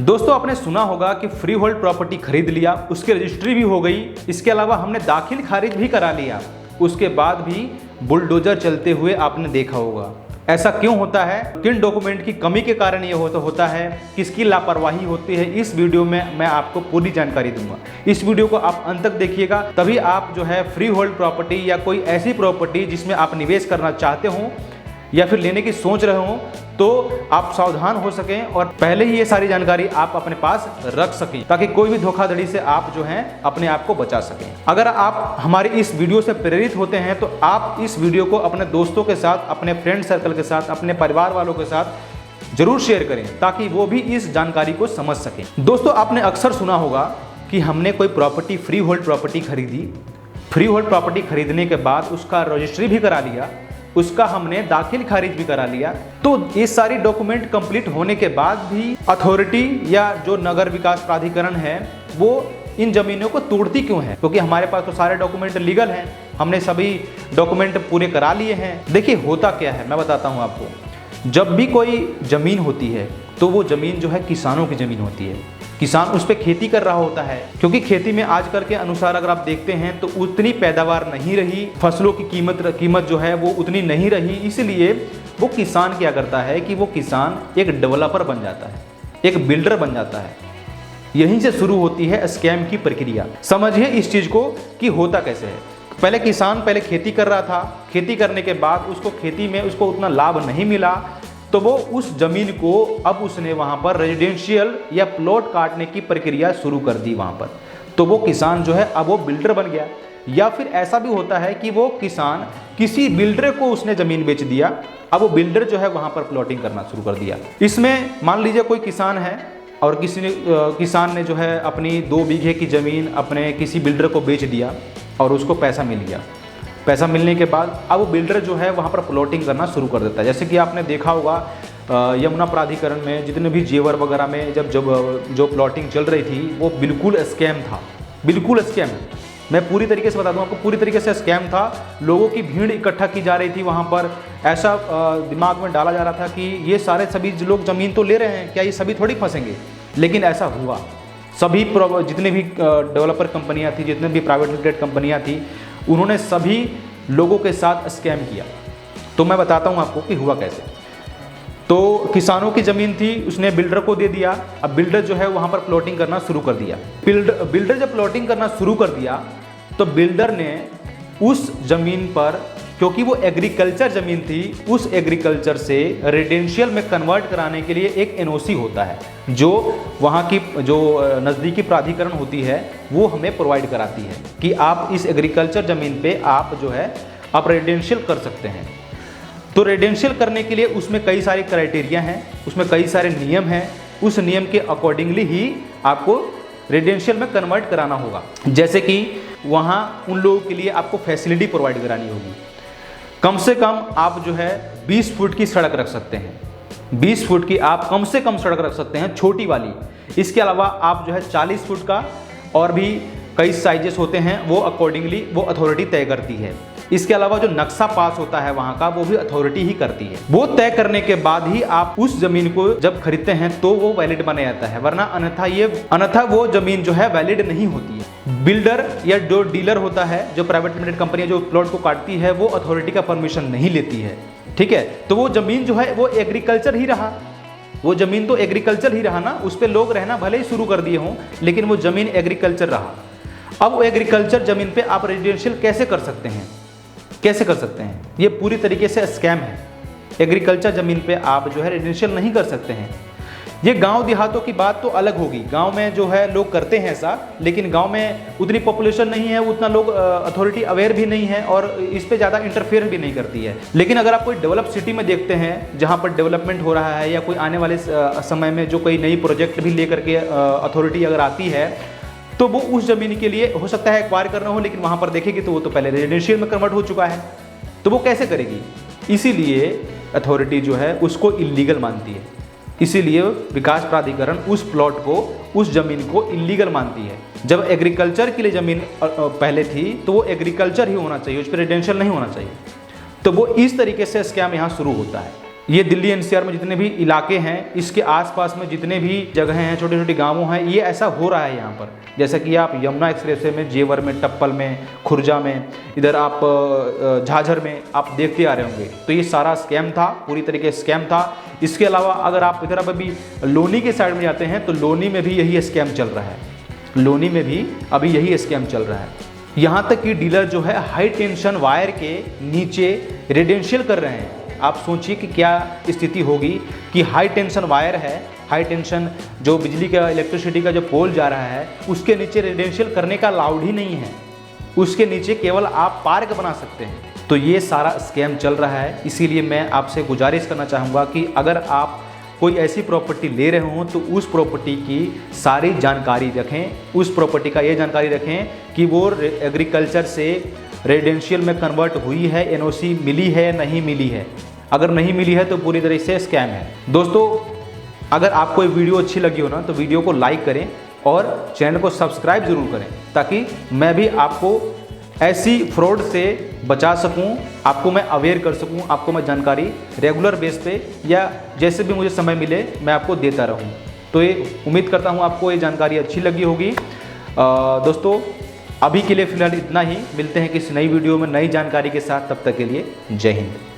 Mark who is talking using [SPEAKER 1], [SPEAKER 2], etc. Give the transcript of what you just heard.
[SPEAKER 1] दोस्तों आपने सुना होगा कि फ्री होल्ड प्रॉपर्टी खरीद लिया, उसकी रजिस्ट्री भी हो गई, इसके अलावा हमने दाखिल खारिज भी करा लिया, उसके बाद भी बुलडोजर चलते हुए आपने देखा होगा। ऐसा क्यों होता है, किन डॉक्यूमेंट की कमी के कारण ये होता है, किसकी लापरवाही होती है, इस वीडियो में मैं आपको पूरी जानकारी दूंगा। इस वीडियो को आप अंत तक देखिएगा, तभी आप जो है फ्री होल्ड प्रॉपर्टी या कोई ऐसी प्रॉपर्टी जिसमें आप निवेश करना चाहते हो या फिर लेने की सोच रहे हो तो आप सावधान हो सकें और पहले ही ये सारी जानकारी आप अपने पास रख सकें, ताकि कोई भी धोखाधड़ी से आप जो है अपने आप को बचा सकें। अगर आप हमारी इस वीडियो से प्रेरित होते हैं तो आप इस वीडियो को अपने दोस्तों के साथ, अपने फ्रेंड सर्कल के साथ, अपने परिवार वालों के साथ जरूर शेयर करें, ताकि वो भी इस जानकारी को समझ सकें। दोस्तों आपने अक्सर सुना होगा कि हमने कोई प्रॉपर्टी, फ्री होल्ड प्रॉपर्टी खरीदी, फ्री होल्ड प्रॉपर्टी खरीदने के बाद उसका रजिस्ट्री भी करा लिया, उसका हमने दाखिल खारिज भी करा लिया, तो ये सारी डॉक्यूमेंट कंप्लीट होने के बाद भी अथॉरिटी या जो नगर विकास प्राधिकरण है वो इन जमीनों को तोड़ती क्यों है? क्योंकि हमारे पास तो सारे डॉक्यूमेंट लीगल हैं, हमने सभी डॉक्यूमेंट पूरे करा लिए हैं। देखिए होता क्या है, मैं बताता हूँ आपको। जब भी कोई जमीन होती है तो वो जमीन जो है किसानों की जमीन होती है, किसान उस पर खेती कर रहा होता है, क्योंकि खेती में आजकल के अनुसार अगर आप देखते हैं तो उतनी पैदावार नहीं रही, फसलों की कीमत जो है वो उतनी नहीं रही, इसलिए वो किसान क्या करता है कि वो किसान एक डेवलपर बन जाता है, एक बिल्डर बन जाता है। यहीं से शुरू होती है स्कैम की प्रक्रिया। समझिए इस चीज़ को कि होता कैसे है। पहले किसान खेती कर रहा था, खेती करने के बाद उसको खेती में उसको उतना लाभ नहीं मिला, तो वो उस जमीन को अब उसने वहाँ पर रेजिडेंशियल या प्लॉट काटने की प्रक्रिया शुरू कर दी वहाँ पर। तो वो किसान जो है अब वो बिल्डर बन गया। या फिर ऐसा भी होता है कि वो किसान किसी बिल्डर को उसने ज़मीन बेच दिया, अब वो बिल्डर जो है वहाँ पर प्लॉटिंग करना शुरू कर दिया। इसमें मान लीजिए कोई किसान है और किसान ने जो है अपनी 2 बीघे की ज़मीन अपने किसी बिल्डर को बेच दिया और उसको पैसा मिल गया। पैसा मिलने के बाद अब वो बिल्डर जो है वहाँ पर प्लॉटिंग करना शुरू कर देता है। जैसे कि आपने देखा होगा यमुना प्राधिकरण में जितने भी जेवर वगैरह में जब जो प्लॉटिंग चल रही थी वो बिल्कुल स्कैम था, बिल्कुल स्कैम। मैं पूरी तरीके से बता दूं आपको, पूरी तरीके से स्कैम था। लोगों की भीड़ इकट्ठा की जा रही थी वहाँ पर, ऐसा दिमाग में डाला जा रहा था कि ये सभी लोग ज़मीन तो ले रहे हैं, क्या ये सभी थोड़ी फंसेंगे? लेकिन ऐसा हुआ। सभी जितने भी डेवलपर कंपनियाँ थी, जितने भी प्राइवेट लिमिटेड कंपनियाँ थी, उन्होंने सभी लोगों के साथ स्कैम किया। तो मैं बताता हूँ आपको कि हुआ कैसे। तो किसानों की ज़मीन थी, उसने बिल्डर को दे दिया। अब बिल्डर जो है वहाँ पर प्लॉटिंग करना शुरू कर दिया। बिल्डर जब प्लॉटिंग करना शुरू कर दिया तो बिल्डर ने उस ज़मीन पर, क्योंकि वो एग्रीकल्चर ज़मीन थी, उस एग्रीकल्चर से रेजिडेंशियल में कन्वर्ट कराने के लिए एक एनओसी होता है जो वहाँ की जो नज़दीकी प्राधिकरण होती है वो हमें प्रोवाइड कराती है कि आप इस एग्रीकल्चर ज़मीन पे आप जो है आप रेजिडेंशियल कर सकते हैं। तो रेजिडेंशियल करने के लिए उसमें कई सारे क्राइटेरिया हैं, उसमें कई सारे नियम हैं, उस नियम के अकॉर्डिंगली ही आपको रेजिडेंशियल में कन्वर्ट कराना होगा। जैसे कि वहाँ उन लोगों के लिए आपको फैसिलिटी प्रोवाइड करानी होगी। कम से कम आप जो है 20 फुट की सड़क रख सकते हैं, 20 फुट की आप कम से कम सड़क रख सकते हैं, छोटी वाली। इसके अलावा आप जो है 40 फुट का और भी कई साइजेस होते हैं, वो अकॉर्डिंगली वो अथॉरिटी तय करती है। इसके अलावा जो नक्शा पास होता है वहाँ का, वो भी अथॉरिटी ही करती है। वो तय करने के बाद ही आप उस जमीन को जब खरीदते हैं तो वो वैलिड बना जाता है, वरना अन्यथा वो जमीन जो है वैलिड नहीं होती है। बिल्डर या जो डीलर होता है, जो प्राइवेट लिमिटेड कंपनी जो प्लॉट को काटती है, वो अथॉरिटी का परमिशन नहीं लेती है, ठीक है। तो वो जमीन जो है वो एग्रीकल्चर ही रहा, वो जमीन तो एग्रीकल्चर ही रहा ना, उस पर लोग रहना भले ही शुरू कर दिए हों, लेकिन वो जमीन एग्रीकल्चर रहा। अब वो एग्रीकल्चर जमीन पे आप रेजिडेंशियल कैसे कर सकते हैं? कैसे कर सकते हैं? ये पूरी तरीके से स्कैम है। एग्रीकल्चर ज़मीन पे आप जो है रेजिडेंशियल नहीं कर सकते हैं। ये गांव देहातों की बात तो अलग होगी, गांव में जो है लोग करते हैं ऐसा, लेकिन गांव में उतनी पॉपुलेशन नहीं है, उतना लोग अथॉरिटी अवेयर भी नहीं है और इस पे ज़्यादा इंटरफेयर भी नहीं करती है। लेकिन अगर आप कोई डेवलप सिटी में देखते हैं जहाँ पर डेवलपमेंट हो रहा है, या कोई आने वाले समय में जो कोई नई प्रोजेक्ट भी लेकर के अथॉरिटी अगर आती है, तो वो उस ज़मीन के लिए हो सकता है एक्वायर करना हो, लेकिन वहाँ पर देखेगी तो वो तो पहले रेजिडेंशियल में कन्वर्ट हो चुका है, तो वो कैसे करेगी? इसीलिए अथॉरिटी जो है उसको इल्लीगल मानती है। इसीलिए विकास प्राधिकरण उस प्लॉट को, उस ज़मीन को इल्लीगल मानती है। जब एग्रीकल्चर के लिए ज़मीन पहले थी तो वो एग्रीकल्चर ही होना चाहिए, उस पर रेजिडेंशियल नहीं होना चाहिए। तो वो इस तरीके से स्कैम यहाँ शुरू होता है। ये दिल्ली एनसीआर में जितने भी इलाके हैं, इसके आसपास में जितने भी जगह हैं, छोटे छोटे गाँव हैं, ये ऐसा हो रहा है यहाँ पर। जैसा कि आप यमुना एक्सप्रेसवे में, जेवर में, टप्पल में, खुर्जा में, इधर आप झाझर में आप देखते आ रहे होंगे। तो ये सारा स्कैम था, पूरी तरीके से स्कैम था। इसके अलावा अगर आप इधर अब अभी लोनी के साइड में जाते हैं तो लोनी में भी यही स्कैम चल रहा है। लोनी में भी अभी यही स्कैम चल रहा है। यहाँ तक कि डीलर जो है हाई टेंशन वायर के नीचे रेजिडेंशियल कर रहे हैं। आप सोचिए कि क्या स्थिति होगी कि हाई टेंशन वायर है, हाई टेंशन जो बिजली का, इलेक्ट्रिसिटी का जो पोल जा रहा है, उसके नीचे रेजिडेंशियल करने का अलाउड ही नहीं है। उसके नीचे केवल आप पार्क बना सकते हैं। तो ये सारा स्कैम चल रहा है। इसीलिए मैं आपसे गुजारिश करना चाहूँगा कि अगर आप कोई ऐसी प्रॉपर्टी ले रहे हो तो उस प्रॉपर्टी की सारी जानकारी रखें। उस प्रॉपर्टी का ये जानकारी रखें कि वो एग्रीकल्चर से रेजिडेंशियल में कन्वर्ट हुई है, एनओसी मिली है, नहीं मिली है। अगर नहीं मिली है तो पूरी तरह से स्कैम है। दोस्तों, अगर आपको ये वीडियो अच्छी लगी हो ना तो वीडियो को लाइक करें और चैनल को सब्सक्राइब जरूर करें, ताकि मैं भी आपको ऐसी फ्रॉड से बचा सकूं, आपको मैं अवेयर कर सकूं, आपको मैं जानकारी रेगुलर बेस पे या जैसे भी मुझे समय मिले मैं आपको देता रहूं। तो ये उम्मीद करता हूं आपको ये जानकारी अच्छी लगी होगी। दोस्तों, अभी के लिए फ़िलहाल इतना ही। मिलते हैं किसी नई वीडियो में नई जानकारी के साथ। तब तक के लिए जय हिंद।